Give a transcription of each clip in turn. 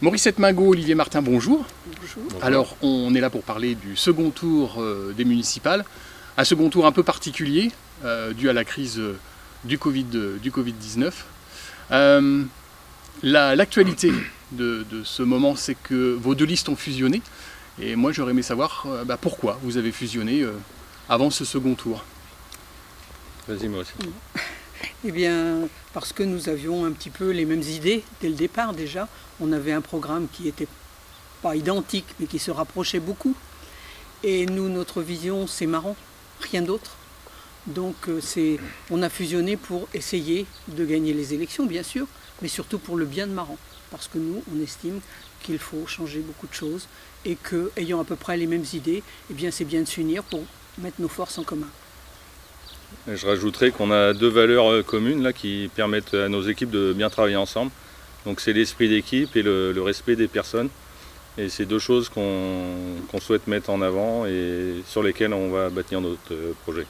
Maurice Etmingo, Olivier Martin, bonjour. Bonjour. Alors, on est là pour parler du second tour des municipales. Un second tour un peu particulier, dû à la crise du Covid-19. L'actualité de ce moment, c'est que vos deux listes ont fusionné. Et moi, j'aurais aimé savoir pourquoi vous avez fusionné avant ce second tour. Vas-y, Maurice. Eh bien, parce que nous avions un petit peu les mêmes idées dès le départ déjà. On avait un programme qui n'était pas identique, mais qui se rapprochait beaucoup. Et nous, notre vision, c'est Maran, rien d'autre. Donc, on a fusionné pour essayer de gagner les élections, bien sûr, mais surtout pour le bien de Maran. Parce que nous, on estime qu'il faut changer beaucoup de choses et qu'ayant à peu près les mêmes idées, eh bien, c'est bien de s'unir pour mettre nos forces en commun. Je rajouterais qu'on a deux valeurs communes là, qui permettent à nos équipes de bien travailler ensemble. Donc c'est l'esprit d'équipe et le respect des personnes. Et c'est deux choses qu'on souhaite mettre en avant et sur lesquelles on va bâtir notre projet.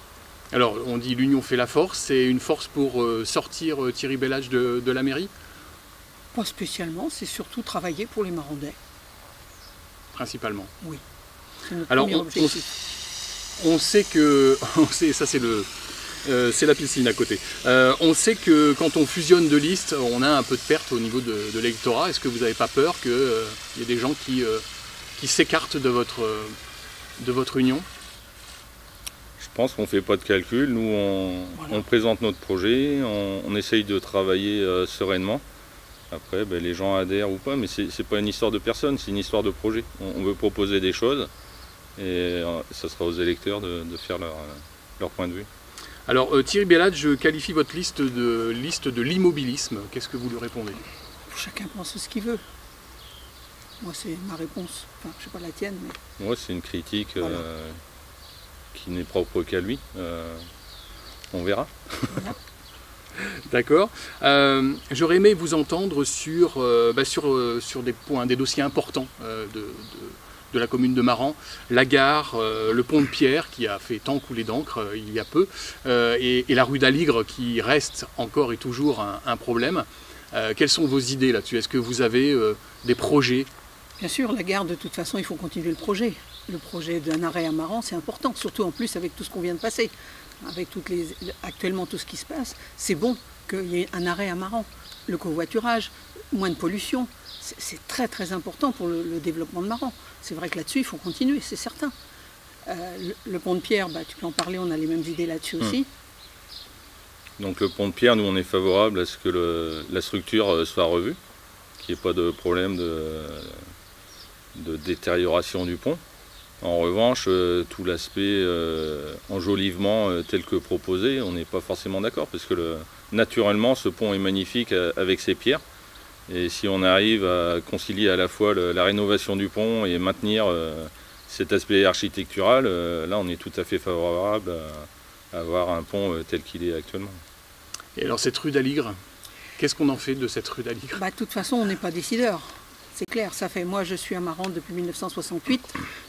Alors on dit l'union fait la force, c'est une force pour sortir Thierry Bellage de la mairie? Pas spécialement, c'est surtout travailler pour les Marandais. Principalement? Oui, c'est notre Alors premier objectif. On sait que, ça c'est la piscine à côté. On sait que quand on fusionne deux listes, on a un peu de perte au niveau de l'électorat. Est-ce que vous n'avez pas peur qu'il y ait des gens qui s'écartent de votre union? Je pense qu'on ne fait pas de calcul. Nous, on présente notre projet, on essaye de travailler sereinement. Après, les gens adhèrent ou pas, mais ce n'est pas une histoire de personne, c'est une histoire de projet. On veut proposer des choses et ça sera aux électeurs de faire leur point de vue. Alors Thierry Bellage, je qualifie votre liste de l'immobilisme. Qu'est-ce que vous lui répondez? Chacun pense ce qu'il veut. Moi, c'est ma réponse. Enfin, je ne sais pas la tienne, mais... Moi, c'est une critique qui n'est propre qu'à lui. On verra. Voilà. D'accord. J'aurais aimé vous entendre sur des points, des dossiers importants de la commune de Maran, la gare, le pont de Pierre qui a fait tant couler d'encre il y a peu, et la rue d'Aligre qui reste encore et toujours un problème. Quelles sont vos idées là-dessus? Est-ce que vous avez des projets? Bien sûr, la gare, de toute façon, il faut continuer le projet. Le projet d'un arrêt à Maran, c'est important, surtout en plus avec tout ce qu'on vient de passer. Avec actuellement tout ce qui se passe, c'est bon qu'il y ait un arrêt à Maran. Le covoiturage, moins de pollution, c'est très très important pour le développement de Maran. C'est vrai que là-dessus, il faut continuer, c'est certain. Le pont de Pierre, tu peux en parler, on a les mêmes idées là-dessus aussi. Donc le pont de Pierre, nous on est favorable à ce que la structure soit revue, qu'il n'y ait pas de problème de détérioration du pont. En revanche, tout l'aspect enjolivement tel que proposé, on n'est pas forcément d'accord, parce que naturellement, ce pont est magnifique avec ses pierres. Et si on arrive à concilier à la fois la rénovation du pont et maintenir cet aspect architectural, là on est tout à fait favorable à avoir un pont tel qu'il est actuellement. Et alors cette rue d'Aligre, qu'est-ce qu'on en fait de cette rue d'Aligre? De toute façon, on n'est pas décideur. C'est clair, moi je suis à Maran depuis 1968,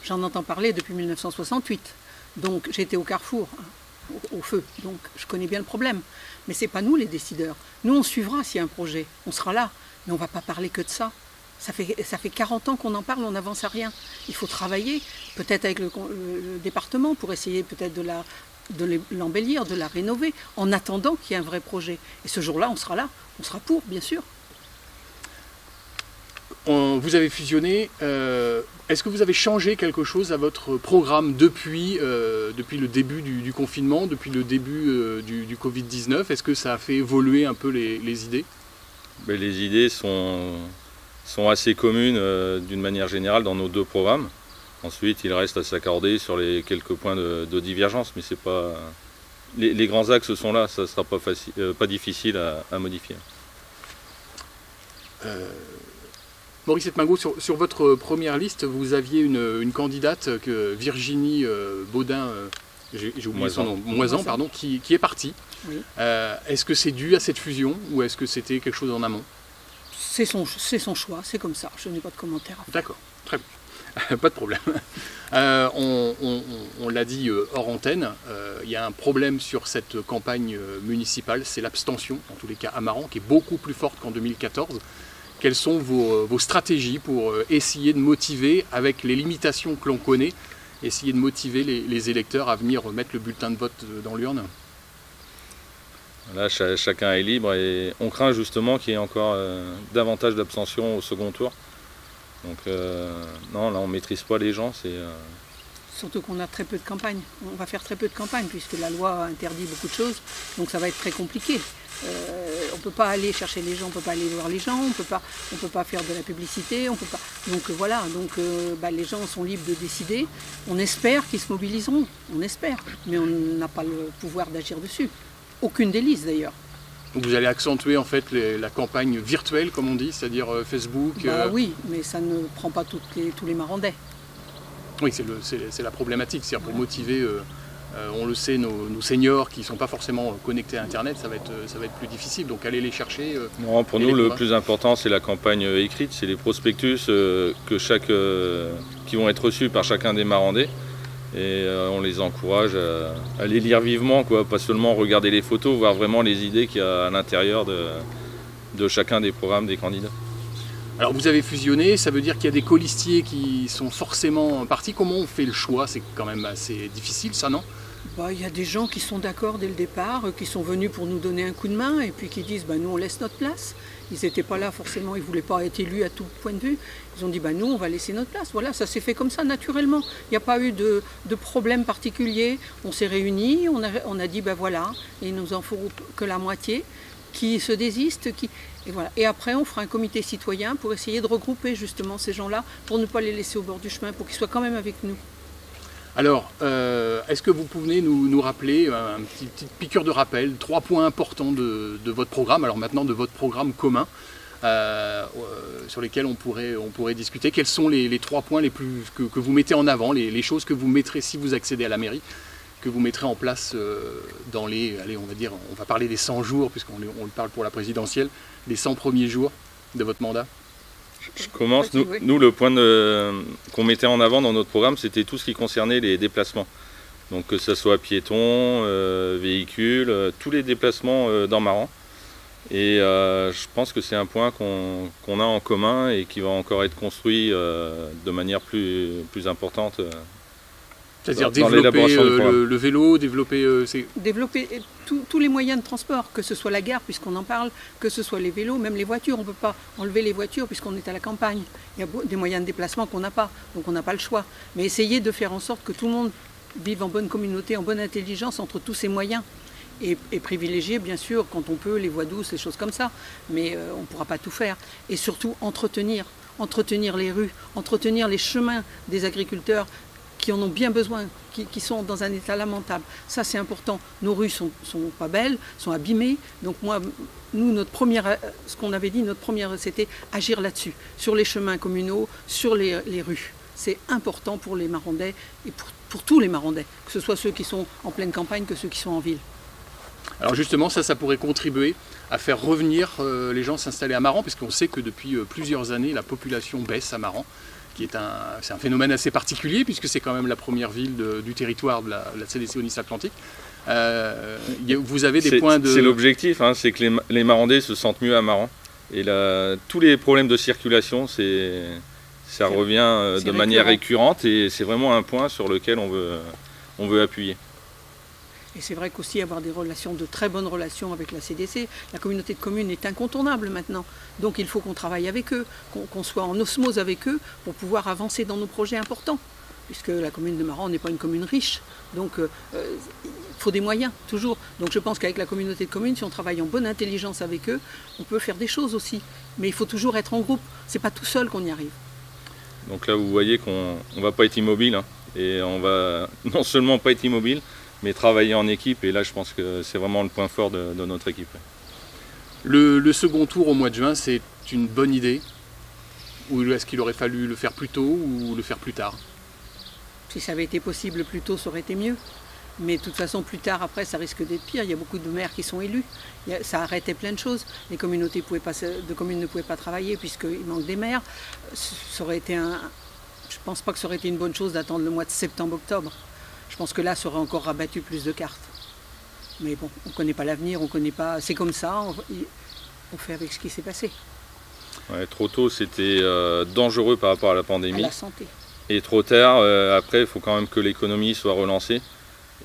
j'en entends parler depuis 1968. Donc j'étais au carrefour, au feu, donc je connais bien le problème. Mais ce n'est pas nous les décideurs. Nous on suivra s'il y a un projet, on sera là, mais on ne va pas parler que de ça. Ça fait 40 ans qu'on en parle, on n'avance à rien. Il faut travailler, peut-être avec le département, pour essayer peut-être de l'embellir, de la rénover, en attendant qu'il y ait un vrai projet. Et ce jour-là, on sera là, on sera pour, bien sûr. Vous avez fusionné, est-ce que vous avez changé quelque chose à votre programme depuis le début du confinement, depuis le début du Covid-19? Est-ce que ça a fait évoluer un peu les idées? Les idées sont assez communes d'une manière générale dans nos deux programmes. Ensuite, il reste à s'accorder sur les quelques points de divergence, mais c'est pas... Les grands axes sont là, ça ne sera pas difficile à modifier. Maurice Etmingo, sur votre première liste, vous aviez une candidate, Virginie Baudin, j'ai oublié son nom, Moisan, pardon, qui est partie. Oui. Est-ce que c'est dû à cette fusion ou est-ce que c'était quelque chose en amont? C'est son choix, c'est comme ça, je n'ai pas de commentaire à faire. D'accord, très bien. Pas de problème. On l'a dit hors antenne, il y a un problème sur cette campagne municipale, c'est l'abstention, en tous les cas à Maran, qui est beaucoup plus forte qu'en 2014. Quelles sont vos stratégies pour essayer de motiver, avec les limitations que l'on connaît, essayer de motiver les électeurs à venir mettre le bulletin de vote dans l'urne? Là, chacun est libre et on craint justement qu'il y ait encore davantage d'abstention au second tour. Donc non, là on ne maîtrise pas les gens. Surtout qu'on a très peu de campagne. On va faire très peu de campagne puisque la loi interdit beaucoup de choses. Donc ça va être très compliqué. On ne peut pas aller chercher les gens, on ne peut pas aller voir les gens, on ne peut pas faire de la publicité, on peut pas. Donc voilà, les gens sont libres de décider. On espère qu'ils se mobiliseront, on espère, mais on n'a pas le pouvoir d'agir dessus. Aucune des listes d'ailleurs. Donc vous allez accentuer en fait la campagne virtuelle, comme on dit, c'est-à-dire Facebook. Oui, mais ça ne prend pas tous les Marandais. Oui, c'est la problématique, c'est-à-dire pour motiver. On le sait, nos seniors qui ne sont pas forcément connectés à Internet, ça va être plus difficile, donc aller les chercher. Non, pour nous, le plus important, c'est la campagne écrite, c'est les prospectus qui vont être reçus par chacun des Marandais. Et on les encourage à les lire vivement, quoi, pas seulement regarder les photos, voir vraiment les idées qu'il y a à l'intérieur de chacun des programmes des candidats. Alors vous avez fusionné, ça veut dire qu'il y a des colistiers qui sont forcément partis. Comment on fait le choix? C'est quand même assez difficile ça, non? Il y a des gens qui sont d'accord dès le départ, qui sont venus pour nous donner un coup de main et puis qui disent nous on laisse notre place. Ils n'étaient pas là forcément, ils ne voulaient pas être élus à tout point de vue. Ils ont dit nous on va laisser notre place. Voilà, ça s'est fait comme ça naturellement. Il n'y a pas eu de problème particulier. On s'est réunis, on a dit voilà, il nous en faut que la moitié qui se désistent. Et voilà. Et après on fera un comité citoyen pour essayer de regrouper justement ces gens-là, pour ne pas les laisser au bord du chemin, pour qu'ils soient quand même avec nous. Alors, est-ce que vous pouvez nous rappeler, une petite piqûre de rappel, 3 points importants de votre programme, alors maintenant de votre programme commun, sur lesquels on pourrait discuter? Quels sont les 3 points que vous mettez en avant, les choses que vous mettrez si vous accédez à la mairie, que vous mettrez en place dans on va parler des 100 jours, puisqu'on le parle pour la présidentielle, les 100 premiers jours de votre mandat? Je commence. Nous, le point qu'on mettait en avant dans notre programme, c'était tout ce qui concernait les déplacements. Donc que ce soit piétons, véhicules, tous les déplacements dans Maran. Et je pense que c'est un point qu'on a en commun et qui va encore être construit de manière plus importante. C'est-à-dire développer le vélo, développer tous les moyens de transport, que ce soit la gare puisqu'on en parle, que ce soit les vélos, même les voitures. On ne peut pas enlever les voitures puisqu'on est à la campagne. Il y a des moyens de déplacement qu'on n'a pas, donc on n'a pas le choix. Mais essayer de faire en sorte que tout le monde vive en bonne communauté, en bonne intelligence entre tous ces moyens. Et privilégier bien sûr quand on peut les voies douces, les choses comme ça. Mais on ne pourra pas tout faire. Et surtout entretenir les rues, entretenir les chemins des agriculteurs qui en ont bien besoin, qui sont dans un état lamentable. Ça c'est important. Nos rues sont pas belles, sont abîmées. Donc nous, ce qu'on avait dit, notre première, c'était agir là-dessus, sur les chemins communaux, sur les rues. C'est important pour les Marandais et pour tous les Marandais, que ce soit ceux qui sont en pleine campagne que ceux qui sont en ville. Alors justement, ça pourrait contribuer à faire revenir les gens s'installer à Maran, puisqu'on sait que depuis plusieurs années, la population baisse à Maran. C'est un phénomène assez particulier puisque c'est quand même la première ville du territoire de la CDC Nice-Atlantique. Vous avez des points de... C'est l'objectif, c'est que les Marandais se sentent mieux à Maran. Et tous les problèmes de circulation, ça revient de manière récurrente et c'est vraiment un point sur lequel on veut appuyer. Et c'est vrai qu'aussi avoir de très bonnes relations avec la CDC, la communauté de communes est incontournable maintenant. Donc il faut qu'on travaille avec eux, qu'on soit en osmose avec eux pour pouvoir avancer dans nos projets importants. Puisque la commune de Maran n'est pas une commune riche, donc il faut des moyens, toujours. Donc je pense qu'avec la communauté de communes, si on travaille en bonne intelligence avec eux, on peut faire des choses aussi. Mais il faut toujours être en groupe, c'est pas tout seul qu'on y arrive. Donc là vous voyez qu'on ne va pas être immobile, et on va non seulement pas être immobile, mais travailler en équipe, et là je pense que c'est vraiment le point fort de notre équipe. Le second tour au mois de juin, c'est une bonne idée? Ou est-ce qu'il aurait fallu le faire plus tôt ou le faire plus tard? Si ça avait été possible plus tôt, ça aurait été mieux. Mais de toute façon, plus tard, après, ça risque d'être pire. Il y a beaucoup de maires qui sont élus. Ça arrêtait plein de choses. Les communautés de communes ne pouvaient pas travailler puisqu'il manque des maires. Ça aurait été je pense pas que ça aurait été une bonne chose d'attendre le mois de septembre-octobre. Je pense que là, ça aurait encore rabattu plus de cartes. Mais bon, on ne connaît pas l'avenir, on connaît pas. C'est comme ça, on fait avec ce qui s'est passé. Ouais, trop tôt, c'était dangereux par rapport à la pandémie. À la santé. Et trop tard, après, il faut quand même que l'économie soit relancée.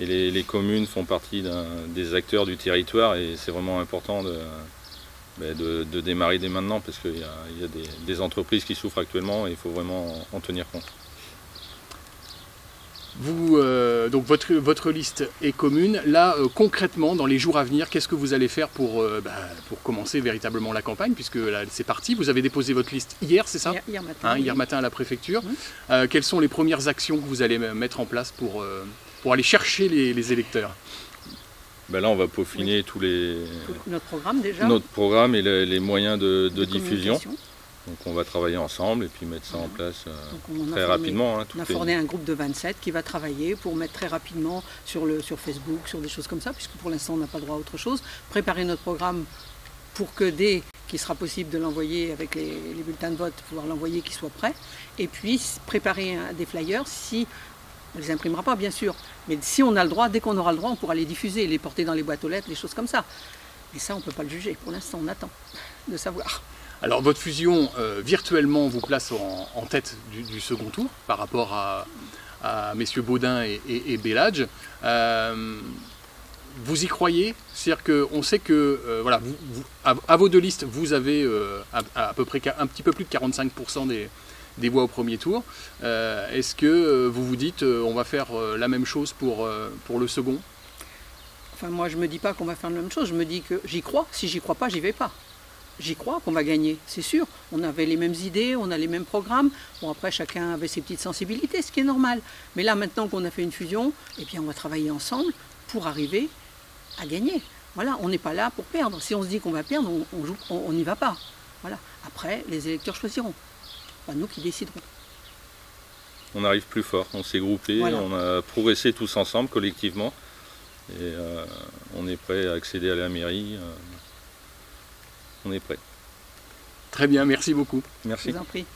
Et les communes font partie des acteurs du territoire et c'est vraiment important de démarrer dès maintenant parce qu'il y a des entreprises qui souffrent actuellement et il faut vraiment en tenir compte. Donc votre liste est commune. Là, concrètement, dans les jours à venir, qu'est-ce que vous allez faire pour commencer véritablement la campagne, puisque là, c'est parti. Vous avez déposé votre liste hier, c'est ça? Hier matin. Hier matin à la préfecture. Quelles sont les premières actions que vous allez mettre en place pour aller chercher les électeurs? Ben là, on va peaufiner tous notre programme déjà. Notre programme et les moyens de diffusion. communication. Donc on va travailler ensemble et puis mettre ça en place très rapidement. On a formé un groupe de 27 qui va travailler pour mettre très rapidement sur Facebook, sur des choses comme ça, puisque pour l'instant on n'a pas droit à autre chose. Préparer notre programme pour que dès qu'il sera possible de l'envoyer avec les bulletins de vote, pouvoir l'envoyer, qu'il soit prêt. Et puis préparer des flyers si... On ne les imprimera pas bien sûr, mais si on a le droit, dès qu'on aura le droit, on pourra les diffuser, les porter dans les boîtes aux lettres, les choses comme ça. Mais ça on ne peut pas le juger, pour l'instant on attend de savoir. Alors votre fusion virtuellement vous place en tête du second tour par rapport à messieurs Baudin et Belladj. Vous y croyez? C'est-à-dire qu'on sait que voilà, à vos deux listes, vous avez à peu près un petit peu plus de 45% des voix au premier tour. Est-ce que vous vous dites on va faire la même chose pour le second? Enfin moi je ne me dis pas qu'on va faire la même chose, je me dis que j'y crois. Si j'y crois pas, j'y vais pas. J'y crois qu'on va gagner, c'est sûr. On avait les mêmes idées, on a les mêmes programmes. Bon, après, chacun avait ses petites sensibilités, ce qui est normal. Mais là, maintenant qu'on a fait une fusion, eh bien, on va travailler ensemble pour arriver à gagner. Voilà, on n'est pas là pour perdre. Si on se dit qu'on va perdre, on n'y va pas. Voilà. Après, les électeurs choisiront. Pas nous qui déciderons. On arrive plus fort, on s'est groupé, voilà. On a progressé tous ensemble, collectivement. Et on est prêt à accéder à la mairie. On est prêt. Très bien, merci beaucoup. Merci. Je vous en prie.